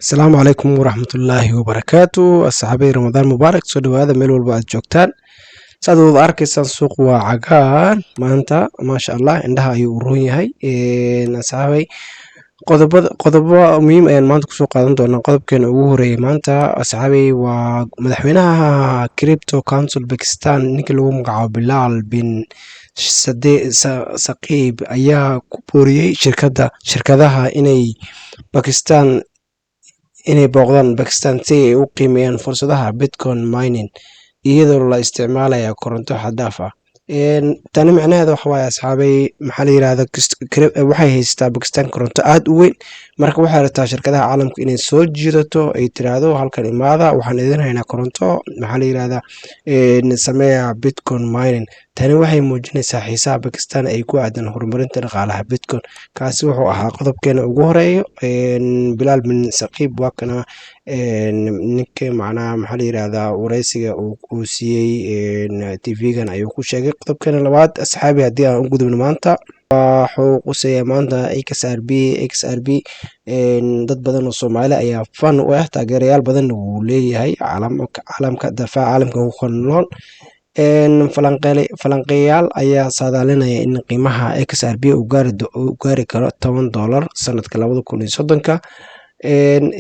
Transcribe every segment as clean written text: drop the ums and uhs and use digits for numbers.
Asalaamu calaykum waraxmatullaahi wabarakaatu asxaabay ramadaan mubaarak soo dhawaada meel walba aad joogtaan saad wada arkaysaan suuq waa cagaan maanta maasha allah indhaha ayuu u roon yahay asxaabay qodobo muhiim ayaan maanta kusoo qaadan doonaa qodobkeena ugu horeeyay maanta asxaabay waa madaxweynaha crypto council Pakistan ninkii lagu magacaabo Bilaal bin Saqiib ayaa ku booriyey shirkadaha inay booqdaan Pakistan si ay u qiimeeyaan fursadaha Bitcoin mining iyadoo la isticmaalayo koronto xad dhaaf ah. Tani micnaheedu waxa waaye asxaabay maxaa la yiraahdaa waxay haystaa Pakistan koronto aad u weyn marka waxay rabtaa shirkadaha caalamka inay soo jiidato ay tiraahdo halkan imaada waxaan idin haynaa koronto maxaa la yiraahdaa sameeya Bitcoin mining. Tani waxay muujinaysaa xiisaha Pakistan ay ku aadan horumarinta dhaqaalaha Bitcoin. Kaasi wuxuu ahaa qodobkeena ugu horeeyo Bilaal bin Saqiib waa kana ninka macnaha maxaa la yiraahdaa wareysiga uu siiyey TV-gan ayuu ku sheegay. qodobkeena labaad asxaabi haddii aan u gudubno maanta wuxuu quseeyaa maanta XRP dad badan oo Soomaali ayaa fan u ah taageerayaal badanna wuu leeyahay caalamka dafaaca caalamka ku nool falanqeeyaal ayaa saadaalinaya in qiimaha XRP uu gaari karo $10 sanadka 2030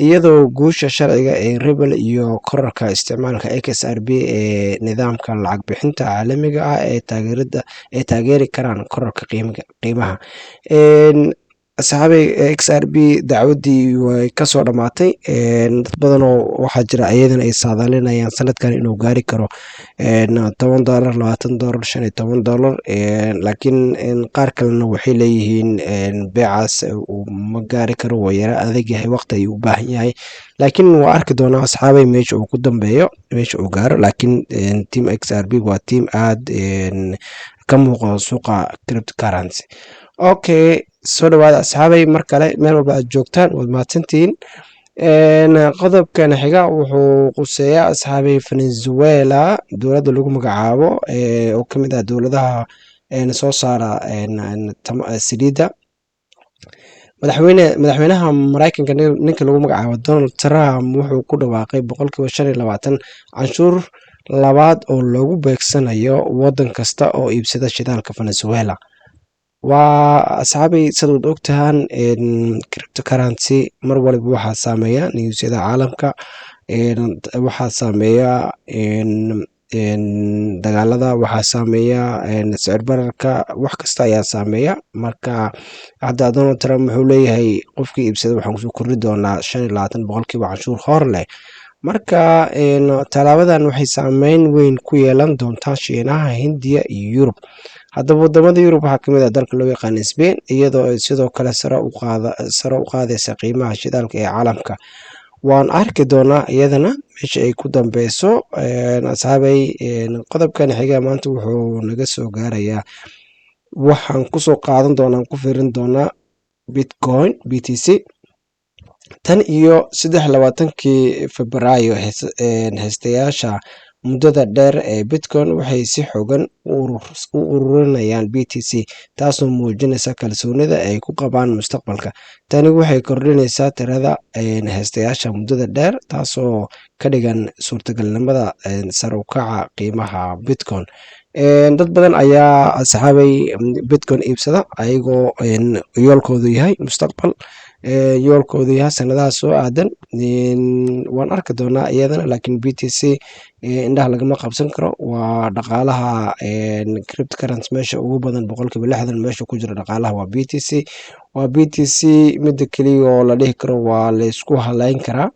iyadoo guusha sharciga ee Ripple iyo kororka isticmaalka XRP ee nidaamka lacag bixinta caalamiga ah ee taageeri karaan kororka qiimaha. asxaabay XRP dacwadii way kasoo dhamaatay dad badan oo waxaa jira iyadana ay saadaalinayaan sanadkan inuu gaari karo $10 $20 $15 laakiin qaar kalena waxay leeyihiin beecaas uu ma gaari karo waa yara adag yahay waqti ayuu u baahan yahay laakiin waa arki doonaa asxaabay meesha uu ku dambeeyo meesha uu gaaro laakiin team XRP waa team aad ka muuqda suuqa cryptocurrency. Okay, soo dhawaada asxaabay mar kale meel walba aad joogtaan waad mahadsantihiin. qodobkan xiga wuxuu quseeyaa asxaabay Venezuela dowladda lagu magacaabo oo ka mid ah dowladaha soo saara saliidda. madaxweynaha Mareykanka ninka lagu magacaabo Donald Trump wuxuu ku dhawaaqay 25% canshuur labaad oo lagu beegsanayo wadan kasta oo iibsada shidaalka Venezuela. waa asxaabay sidaad ogtahaan cryptocurrency mar waliba waxaa saameeya newsyada caalamka waxaa saameeya dagaalada waxaa saameeya sicir bararka wax kasta ayaa saameeya marka hadda Donald Trump wuxuu leeyahay qofkii iibsada waxaan kusoo kordhi doonaa 25% canshuur hor leh marka talaabadan waxay saameyn weyn ku yeelan doontaa Shiinaha, Hindiya iyo Yurub. haddaba wadamada Yurub waxaa kamid ah dalka loo yaqaan Spain iyadoo ay sidoo kale sare u qaadaysa qiimaha shidaalka ee caalamka. waan arki doonaa iyadana meesha ay ku dambeyso asxaabay. qodobkan xiga maanta wuxuu naga soo gaarayaa waxaan kusoo qaadan doonaa ku fiirin doonaa Bitcoin BTC tan iyo 23 Febraayo haystayaasha muddada dheer ee Bitcoin waxay si xooggan u ururinayaan BTC taasoo muujinaysa kalsoonida ay ku qabaan mustaqbalka. Tani waxay kordhinaysaa tirada haystayaasha muddada dheer taasoo ka dhigan suurtagalnimada sare u kaca qiimaha Bitcoin. dad badan ayaa asxaabay Bitcoin iibsada ayagoo yoolkoodu yahay mustaqbal yoolkoodu yahay sanadaha soo aadan. waan arki doonaa iyadana laakiin BTC indhaha lagama qabsan karo waa dhaqaalaha cryptocurrency meesha ugu badan 60% meesha ku jira dhaqaalaha waa BTC midda kaliya oo la dhihi karo waa la isku halayn karaa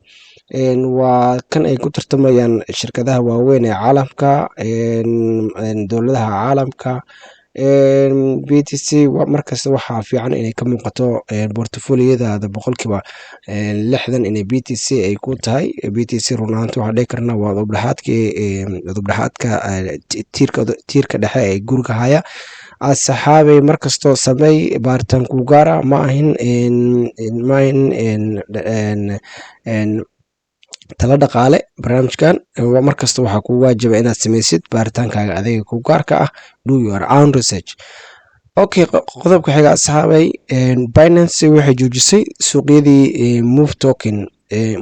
waa kan ay ku tartamayaan shirkadaha waaweyn ee caalamka dowladaha caalamka. BTC markasta waxaa fiican inay ka muuqato portfoliyadaada 60% inay BTC ay ku tahay. BTC run ahaantii waxaa dhihi karnaa waa udubdhaxaadka tiirka dhexe ee guriga haya. asxaabay markastoo sameey baaritaan ku gaara ma ahin tala dhaqaale barnaamijkan markasta waxaa kugu waajiba inaad sameysid baaritaankaaga adiga ku gaarka ah do your own research. Okay, qodobka xiga asxaabay Binance waxay joojisay suuqyadii Move token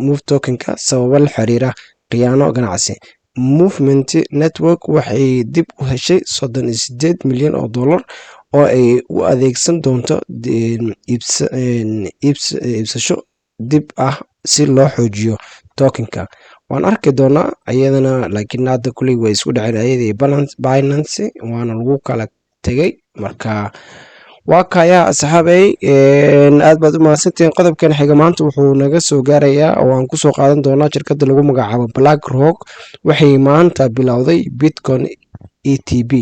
move tokenka sababo la xiriira khiyaano ganacsi. Movement network waxay dib u heshay 38 milyan oo dollar oo ay u adeegsan doonto iibsasho dib ah si loo xoojiyo tokenka. waan arki doonaa iyadana, laakiin hadda kuley way isku dhaceen ayadii Binance waana lagu kala tegay. marka waa kaya asxaabay, aad baad u mahadsantihiin. qodobkan xiga maanta wuxuu naga soo gaarayaa oo aan kusoo qaadan doonaa shirkadda lagu magacaabo BlackRock. waxay maanta bilowday Bitcoin ETB.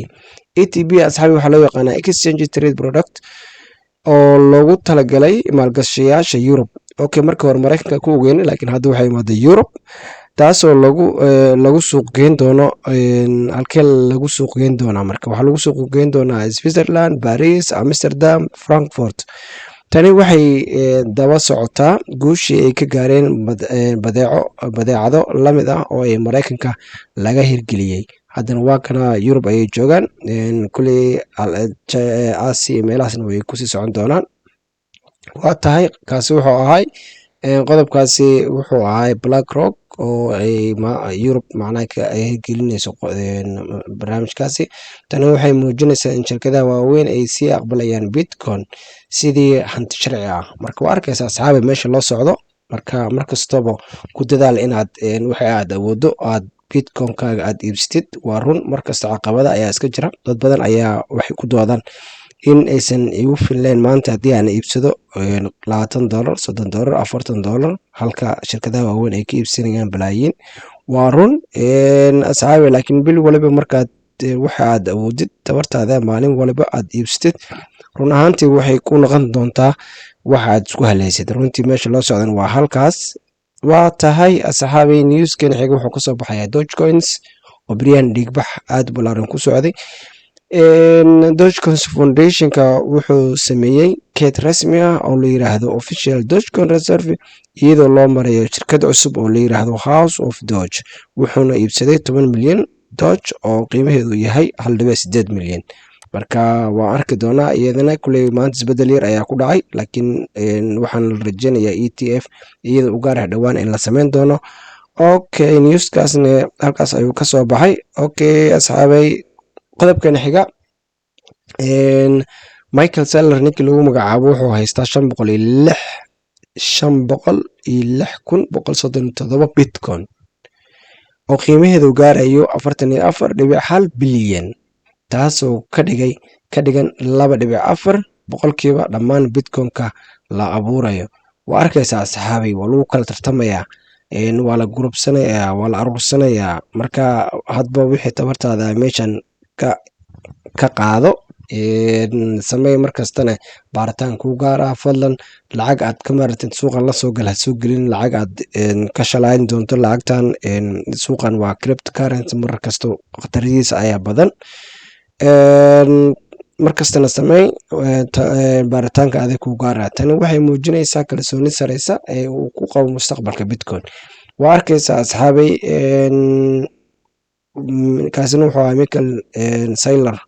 ETB asxaabi waxaa loo yaqaanaa Exchange Trade Product oo loogu talagalay maalgashayaasha Europe. marka hore Mareykanka ku ogeyn, laakiin hadda waxay imaaday Europe, taasoo lagu suuq geyn doono. halkee lagu suuq geyn doonaa? marka waxaa lagu suuq geyn doonaa Switzerland, Paris, Amsterdam, Frankfurt. tani waxay daba socotaa guushii ay ka gaareen badeecado lamid ah oo ay Mareykanka laga hirgeliyey. haddana waa kana Europe ayay joogaan, kuley Asia meelahaasna way kusii socon doonaan. waa tahay kaasi wuxuu ahay qodobkaasi wuxuu ahay BlackRock oo ay Europe macnaha ay hirgelinayso barnaamijkaasi. tani waxay muujinaysaa in shirkadaha waaweyn ay sii aqbalayaan Bitcoin sidii hanti sharci ah. marka waa arkaysa asxaabi meesha loo socdo. marka markastaba ku dadaal inaad waxa aad awoodo aad Bitcoin-kaaga aad iibsatid. waa run, markasta caqabada ayaa iska jira. dad badan ayaa waxay ku doodaan in aysan igu filnayn maanta haddii aan iibsado $20, $30, $40, halka shirkadaha waaweyn ay ka iibsanayaan balaayiin. waa run asxaabi, laakiin bil waliba markaad waxa aad awoodid tabartaada maalin waliba aad iibsatid, run ahaantii waxay ku noqon doontaa waxa aad isku halaysid. runtii meesha loo socdan waa halkaas. waa tahay asxaabi, newskan xiga wuxuu kasoo baxayaa Dogecoins oo beryahan dhiigbax aad ballaaran ku socday. Dogecoin Foundationka wuxuu sameeyey keed rasmi ah oo la yiraahdo Official Dogecoin Reserve iyadoo loo marayo shirkad cusub oo la yiraahdo House of Doge. wuxuuna iibsaday 10 milyan Doge oo qiimaheedu yahay 1.8 milyan. marka waa arki doonaa iyadana, kuley maanta isbedel yar ayaa ku dhacay, laakiin waxaan la rajeynayaa ETF iyada u gaar ah dhowaan in la sameyn doono. newskaasna halkaas ayuu kasoo baxay. asxaabay, qodobkan xiga Michael Saylor ninkii lagu magacaabo wuxuu haystaa 506,137 Bitcoin oo qiimaheedu gaarayo 44.1 bilyan, taasoo ka dhigan 2.4 boqolkiiba dhammaan Bitcoin-ka la abuurayo. waa arkaysaa asxaabay, waa lagu kala tartamayaa, waa la gurubsanayaa, waa la aruursanayaa. marka hadba wixii tabartaada meeshan ka qaado, samey markastana baaritaan ku gaar ah. fadlan lacag aad ka maartid suuqan la soo gal ha soo gelin lacag aad ka shalayn doonto. lacagtan suuqan waa cryptocurrency, mar kasto khataradiisa ayaa badan. markastana samey baaritaanka adag ku gaar ah. tani waxay muujinaysaa kalsooni sareysa ee uu ku qabo mustaqbalka Bitcoin. waa arkaysaa asxaabay, kaasina wuxuu ahaa Michael Saylor.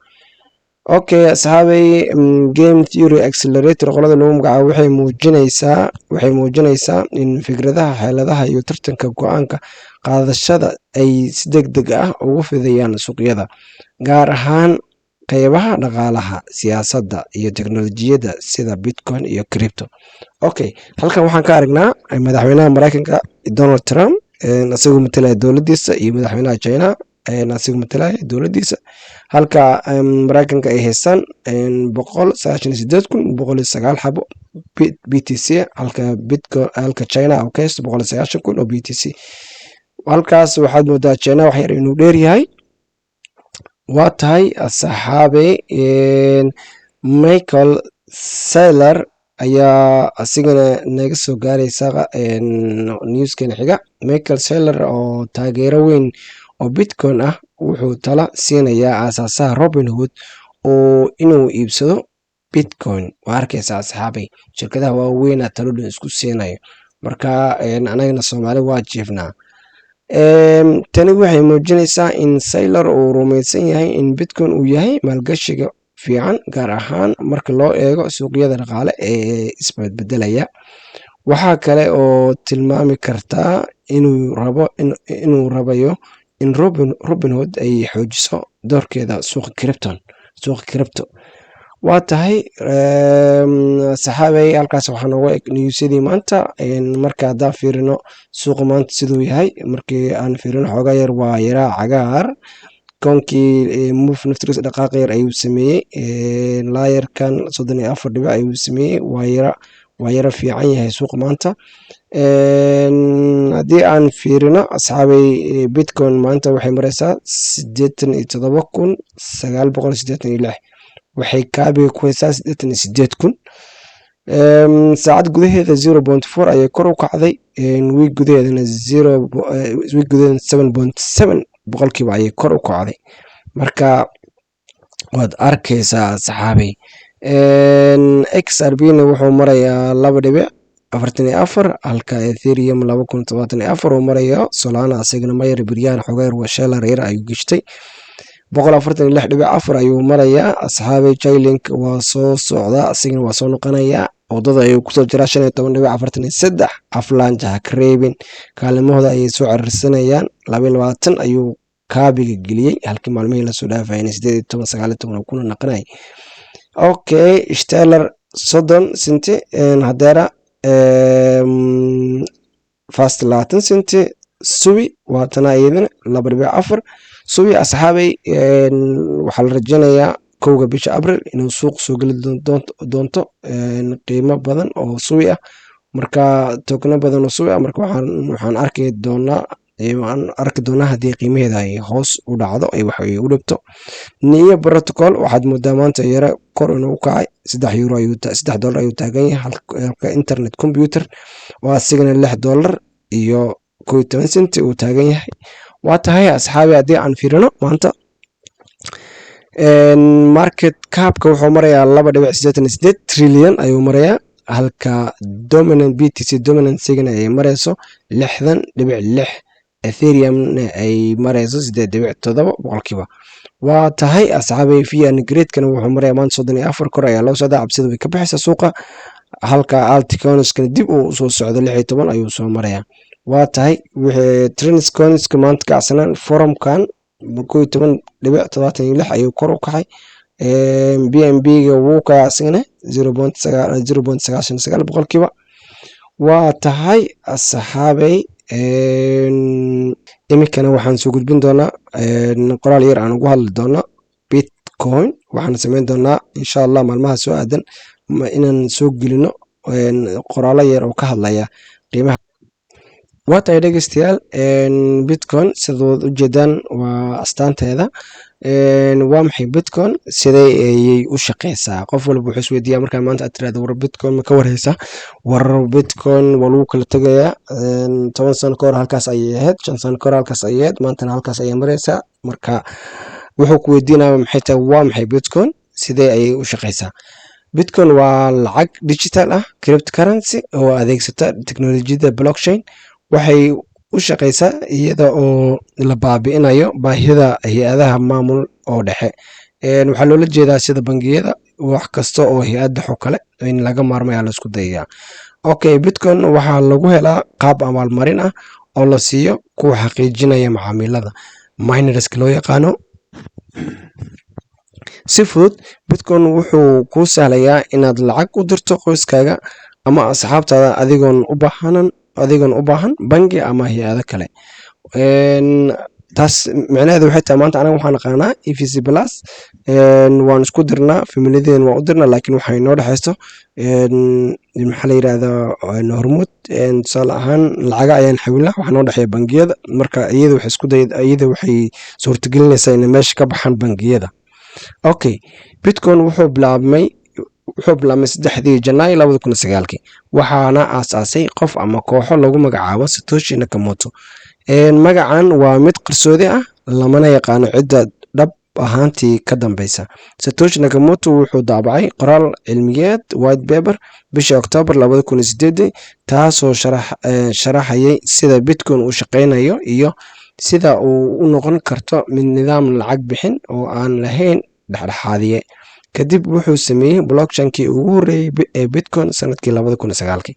asxaabay, Game Theory Accelerator qolada lagu magacaabo waxay muujinaysaa in fikradaha, xeeladaha iyo tartanka go'aanka qaadashada ay si degdeg ah ugu fidayaan suuqyada, gaar ahaan qeybaha dhaqaalaha, siyaasadda iyo teknolojiyadda sida Bitcoin iyo crypto. halkan waxaan ka aragnaa madaxweynaha Mareykanka Donald Trump asagoo matalaya dowladiisa iyo madaxweynaha China asagoo matalaya dowladiisa, halka Mareykanka ay haystaan 198,109 xabo BTC, halka China uu ka haysto 190,000 oo BTC. halkaas waxaad moodaa China wax yar inuu dheer yahay. waa tahay asxaabe, Michael Saylor ayaa asigana naga soo gaaraysa newskan xiga. Michael Saylor oo taageero weyn oo Bitcoin ah wuxuu tala siinayaa aasaasaha Robinhood oo inuu iibsado Bitcoin. waa arkaysaa asxaabay, shirkadaha waaweyn talooyin isku siinayo. marka anagana Soomaali waa jiifnaa. tani waxay muujinaysaa in Saylor uu rumaysan yahay in Bitcoin uu yahay maalgashiga fiican, gaar ahaan marka loo eego suuqyada dhaqaale ee isbedbedelaya. waxaa kale oo tilmaami kartaa inuu rabayo in Robinhood ay xoojiso doorkeeda suuqa crypto. waa tahay saxaabay halkaas waxaa nooga eg newsyadii maanta. marka haddaan fiirino suuqa maanta siduu yahay, markii aan fiirino xoogaa yar waa yaraa cagaar. koonkii move naftigiisa dhaqaaqa yar ayuu sameeyey. laayarkan 34 dhibic ayuu sameeyey. waa yara fiican yahay suuqa maanta. haddii aan fiirino asxaabay, bitcoin maanta waxay mareysaa 87,986. waxay kaabiga ku haysaa 88,000. saacad gudaheeda 0.4 ayay kor u kacday. wiig gudaheedana 7.7 boqolkiiba ayay kor u kacday. marka waad arkaysaa saxaabay. XRP-na wuxuu marayaa 2.44, halka Ethereum 2,074 uu marayo. Solana asagana mayar biryaan xogeer waa sheelar yar ayuu gashtay 146.4 ayuu marayaa. asxaabay Chainlink waa soo socda, asagana waa soo noqonayaa. wadada ayuu kusoo jiraa 15.43. Avalanche ha ka reebin, kaalimahooda ayay soo cararsanayaan. 22 ayuu kaabiga geliyey, halkii maalmihii lasoo dhaafayna 18-19 kuna naqanay. okay, Stellar 30 senti, hadeera fast 20 senti. subi waatana iyadana 2.4. subi asxaabay, waxaa la rajaynayaa 1 bisha Abriil inuu suuq soo geli doonto qiimo badan oo subi ah. marka tokeno badan oo subi ah, marka waxaan arki doonaa haddii qiimaheeda ay hoos u dhacdo ay wax u dhibto. NIO protocol waxaad moodaa maanta yara kor inuu u kacay. $3 ayuu taagan yahay, halka internet computer oo asigana $6 iyo 11 senti uu taagan yahay. waa tahay asxaabi, haddii aan fiirino maanta market capka wuxuu marayaa 2.88 trillion ayuu marayaa, halka dominant BTC dominant sigana ay marayso 60.6. Ethereum-na ay marayso 8.7 boqolkiiba. waa tahay asxaabay, Fiat Grid-kana wuxuu marayaa maanta 34 kor ayaa loo socdaa, cabsida way ka baxaysaa suuqa. halka Altcoins-kana dib uu soo socdo 16 ayuu soo marayaa. waa tahay Transcoins-ka maanta kacsanaan forumkan 11.76 ayuu kor u kacay. BNB-ga wuu kacsanaa 0.99 boqolkiiba. waa tahay asxaabay, iminkana waxaan soo gudbin doonaa qoraal yar aan ugu hadli doono Bitcoin. waxaan sameyn doonaa insha Allah maalmaha soo aadan inaan soo gelino qoraalo yar oo ka hadlaya qiimaha. waa tahay dhegeystayaal, Bitcoin sidood u jeedaan waa astaanteeda. waa maxay Bitcoin? sidee ayay u shaqeysaa? qof walba wuxuu isweydiiyaa markaa maanta aad tiraahdo war Bitcoin ma ka warhaysaa? war Bitcoin waa lagu kala tegayaa. 10 sano ka hor halkaas ayay ahayd, 5 sano ka hor halkaas ayay ahayd, maantana halkaas ayay maraysaa. marka wuxuu ku weydiinayaa maxay tahay waa maxay Bitcoin, sidee ayay u shaqeysaa? Bitcoin waa lacag digital ah, cryptocurrency oo adeegsata teknolojiyadda blockchain. waxay u shaqeysaa iyada oo la baabi'inayo baahida hay-adaha maamul oo dhexe. waxaa loola jeedaa sida bangiyada, wax kasta oo hay-adda xog kale in laga maarmaya la isku dayayaa. okay, Bitcoin waxaa lagu helaa qaab abaalmarin ah oo la siiyo kuwa xaqiijinaya macaamilada minerska loo yaqaano. si fudud, Bitcoin wuxuu kuu sahlayaa inaad lacag u dirto qoyskaaga ama asxaabtaada adigoon u baahan bangi ama hay-ado kale. taas micnaheedu waxay tahay maanta anaga waxaan naqaanaa EVC Plus, waan isku dirnaa, familiyadeen waan u dirnaa, laakiin waxaa inoo dhexeyso maxaa la yiraahdaa hormuud. tusaale ahaan lacaga ayaan xawilnaa, waxaa noo dhexeeya bangiyada. marka iyada waxay suurtagelinaysaa inay meesha ka baxaan bangiyada. okay, Bitcoin wuxuu bilaabmay 3 Janaayo 2009, waxaana aasaasay qof ama kooxo lagu magacaabo Satoshi Nakamoto. magacan waa mid qarsoodi ah, lamana yaqaano cidda dhab ahaantii ka dambeysa. Satoshi Nakamoto wuxuu daabacay qoraal cilmiyeed white paper bishii Oktoobar 2008, taasoo sharaxayay sida Bitcoin u shaqeynayo iyo sida uu u noqon karto mid nidaam lacag bixin oo aan lahayn dhexdhexaadiye. kadib wuxuu sameeyey blockchain-kii ugu horreeyay ee Bitcoin sanadkii 2009.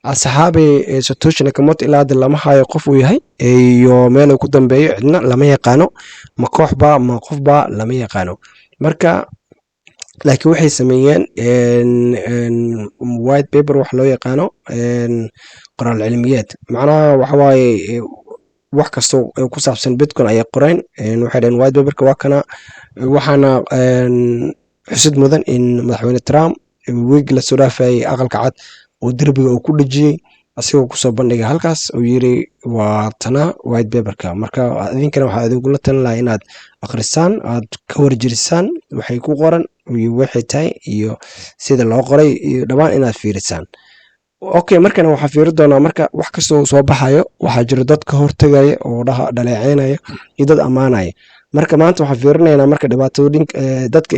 asxaabi Satoshi Nakamoto ilaa hadda lama hayo qof uu yahay iyo meel uu ku dambeeyo cidna lama yaqaano, ma kooxba ma qofba lama yaqaano. Marka laakiin waxay sameeyeen white paper wax loo yaqaano qoraal cilmiyeed, macnaha waxa waaye wax kasta oo ku saabsan Bitcoin ayay qoreen. Waxay dhaheen white paperka waa kana, waxaana xusid mudan in madaxweyne Trump week la soo dhaafay aqalka cad oo derbiga uu ku dhajiyay asigoo kusoo bandhigay halkaas uu yiri waa tana white paperka. Marka idinkana waxaa idinku la talin lahaa inaad akhrisaan, aad ka warjirisaan waxay ku qoran iyo waxay tahay iyo sida loo qoray iyo dhammaan inaad fiirisaan. Okay, markana waxaa fiiri doonaa marka wax kasta oo soo baxayo waxaa jira dad ka hortagaya oo dhaleeceynaya iyo dad ammaanaya. Marka maanta waxaan fiirinaynaa marka dhibaatooyinka dadka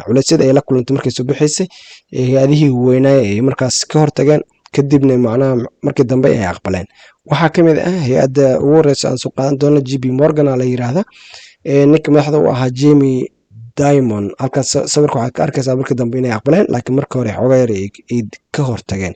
culeysyada ay la kulantay markay soo bixisay hay-adihii weynaa ay markaas ka hortageen, kadibna macnaha markii dambe ay aqbaleen. Waxaa ka mid ah hay-adda ugu horeysa aan soo qaadan doono JP Morgan la yiraahdaa, ninka madaxda u ahaa Jamie Dimon. Halkaas sawirka waxaad ka arkaysaa markii dambe inay aqbaleen, laakiin marka hore xogaa yar ay ka hortageen.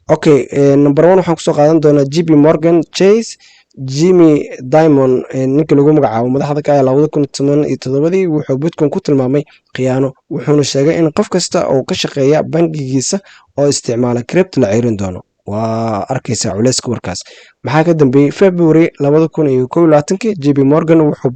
Okay, number 1 waxaan kusoo qaadan doonaa JP Morgan Chase. Jamie Dimon ninka lagu magacaabo madaxda ka ah 2017 wuxuu Bitcoin ku tilmaamay khiyaano, wuxuuna sheegay in qof kasta oo ka shaqeeya bangigiisa oo isticmaala crypto la ceerin doono. waa arkaysaa culeyska warkaas. Maxaa ka dambeeyay February 2021 JP Morgan waxay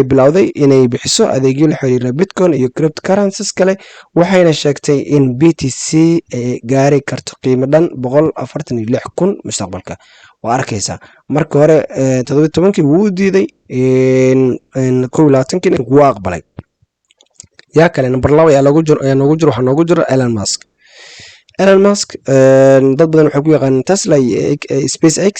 bilowday inay bixiso adeegyo la xiriira Bitcoin iyo cryptocurrencies kale, waxayna sheegtay in BTC ay gaari karto qiimo dhan 146,000 mustaqbalka. waa arkaysaa marka hore 17 wuu diiday 21 wuu aqbalay. yaa kale number 2 ayaa waxaa noogu jiro Elon Musk. Elon Musk dad badan waxay ku yaqaaneen Tesla iyo SpaceX.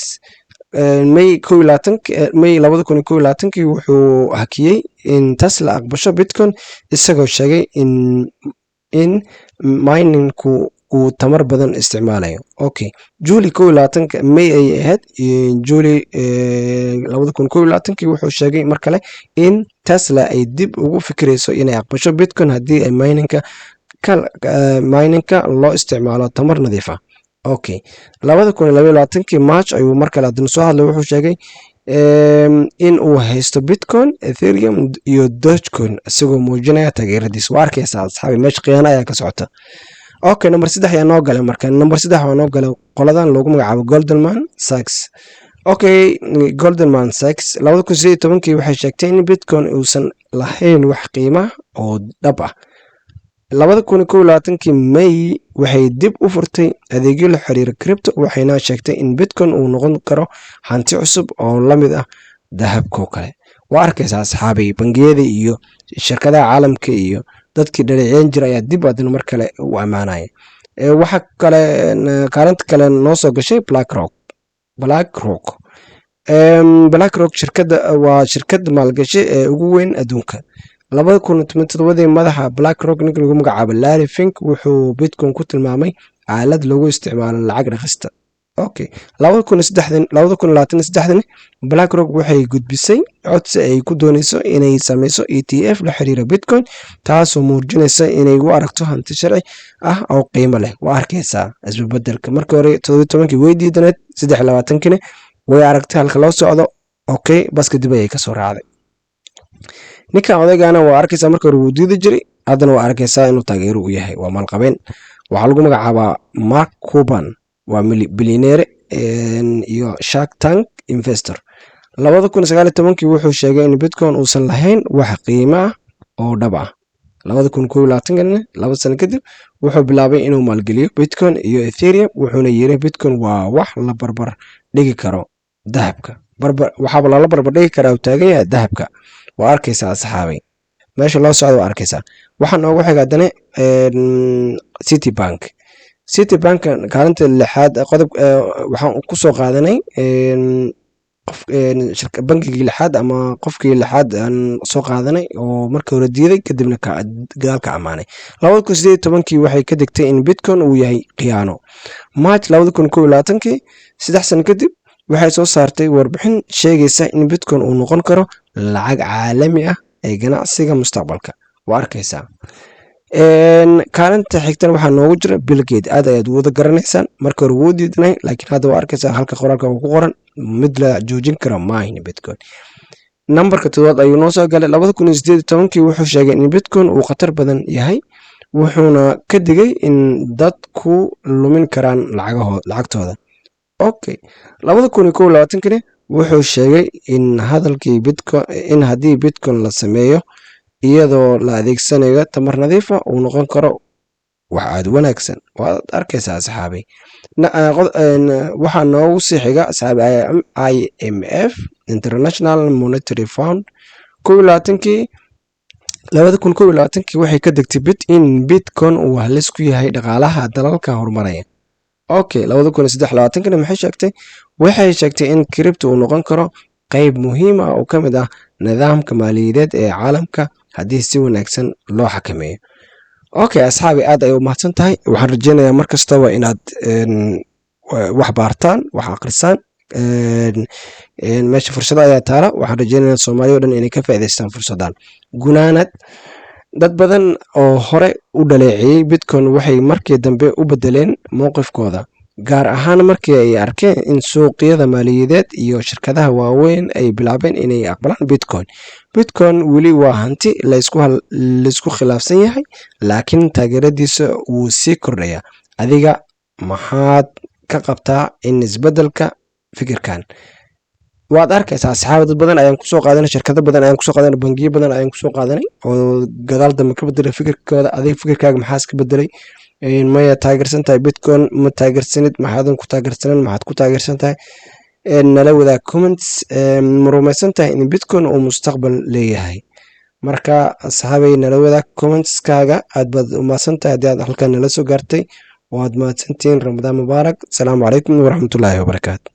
May 2021 wuxuu hakiyay in Tesla aqbasho Bitcoin isagoo sheegay in miningku uu tamar badan isticmaalayo. Okay, July 2021 May ay ahayd July 2021 wuxuu sheegay mar kale in Tesla ay dib ugu fikirayso inay aqbasho Bitcoin haddii ay miningka loo isticmaalo tamar nadiif ah. Okay, 2022 March ayuu mar kale hadana soo hadlay, wuxuu sheegay in uu haysto Bitcoin, Ethereum iyo Dogecoin isagoo muujinaya taageeradiisa. waa arkaysaa asxaabi meesha khiyaano ayaa ka socota. Okay, number 3 ayaa noo galay marka. Number 3 waxaa noo galay qoladan loogu magacaabo Goldman Sachs. Okay, Goldman Sachs 2018 waxay sheegtay in Bitcoin uusan lahayn wax qiimo oo dhab ah. 2021 May waxay dib u furtay adeegyo la xiriira crypto, waxayna sheegtay in Bitcoin uu noqon karo hanti cusub oo la mid ah dahabka oo kale. waa arkaysaa asxaabi bangiyada iyo shirkadaha caalamka iyo dadkii dhaleeceyn jiray ayaa dib adna mar kale u amaanaya. waxa kale kaalinta kale noo soo gashay BlackRock shirkadda waa shirkad maalgashi ee ugu weyn adduunka. 2017 madaxa BlackRock ninka lagu magacaabo Larry Fink wuxuu Bitcoin ku tilmaamay aalad lagu isticmaalo lacag dhaqista. Okay, 2023 BlackRock waxay gudbisay codsi ay ku doonayso inay sameyso ETF la xiriira Bitcoin, taasoo muujinaysa inay u aragto hanti sharci ah oo qiimo leh. waa arkaysaa isbeddelka. markii hore 17 way diidaneed, 23 way aragtay halka loo socdo. Okay, bas kadib ayay ka soo raacday. ninka odaygana waa arkaysaa markii hore wuu diidi jiray, haddana waa arkaysaa inuu taageero u yahay. waa maalqabeen. waxaa lagu magacaabaa Mark Cuban, waa billionaire iyo Shark Tank investor. 2019 wuxuu sheegay in Bitcoin uusan lahayn wax qiimo ah oo dhab ah. 2021 laba sano kadib wuxuu bilaabay inuu maalgeliyo Bitcoin iyo Ethereum, wuxuuna yiri Bitcoin waa wax la barbar dhigi karo dahabka. waxaaba lala barbar dhigi karaa uu taagan yahay dahabka. waa arkaysaa asxaabay meesha loo socdo. waa arkaysaa waxaa noogu xigaadane Citibank kaalinta 6aad qodob waxaan ku soo qaadanay bangigii 6aad ama qofkii 6aad aan soo qaadanay oo markii hore diiday kadibna gadaal ka amaanay. 2018 waxay ka digtay in Bitcoin uu yahay khiyaano. March 2021 3 sano kadib waxay soo saartay warbixin sheegaysa in Bitcoin uu noqon karo lacag caalami ah ee ganacsiga mustaqbalka. waa arkaysaa kaalinta xigtana waxaa noogu jira Bill Gates. Aad ayaad u wada garanaysaan. Marka hore wuu diidnay, laakiin hadda waa arkaysaa halka qoraalka uu ku qoran mid la joojin karo maahin Bitcoin. Nambarka 7 ayuu noo soo galay 2018 wuxuu sheegay in Bitcoin uu khatar badan yahay, wuxuuna ka digay in dadku lumin karaan lacagtooda. Okay, 2021 wuxuu sheegay in haddii Bitcoin la sameeyo iyadoo la adeegsanayo tamar nadiif ah uu noqon karo wax aad wanaagsan. waad arkaysaa asxaabay. waxaa noogu sii xiga IMF International Monetary Fund 2021 waxay ka digtay in Bitcoin uu halis ku yahay dhaqaalaha dalalka horumaraya. Okay, 2023 waxay sheegtay in crypto uu noqon karo qayb muhiim ah oo ka mid ah nidaamka maaliyadeed ee caalamka haddii si wanaagsan loo xakameeyo. Okay, asxaabi aad ay u mahadsan tahay. waxaan rajeynayaa mar kastaba inaad wax baartaan, wax akhrisaan. meesha fursada ayaa taala. waxaan rajeynayaa Soomaaliya oo dhan inay ka faa'iidaystaan fursadan. gunaanad dad badan oo hore u dhaleeceeyay Bitcoin waxay markii dambe u bedeleen mowqifkooda, gaar ahaan markii ay arkeen in suuqyada maaliyadeed iyo shirkadaha waaweyn ay bilaabeen inay aqbalaan Bitcoin weli waa hanti la isku khilaafsan yahay, laakiin taageeradiisa wuu sii kordhaya. adiga maxaad ka qabtaa in isbedelka fikirkan? waad arkaysaa asxaab dad badan ayaan kusoo qaadanay, shirkado badan ayaan kusoo qaadanay, bangiyo badan ayaan kusoo qaadanay oo gadaal dambe ka bedelay fikirkooda. adiga fikirkaaga maxaa iska bedelay? maya taageersan tahay Bitcoin? ma taageersanid? maxaadan ku taageersanan? maxaad ku taageersan tahay? nala wadaag comments. ma rumaysan tahay in Bitcoin uu mustaqbal leeyahay? marka asxaabay nala wadaag commentskaaga. aad baad u mahadsan tahay haddii aad halkan nala soo gaartay. waad mahadsantihiin. Ramadaan mubaarak. Asalaamu calaykum waraxmatullaahi wabarakaatu.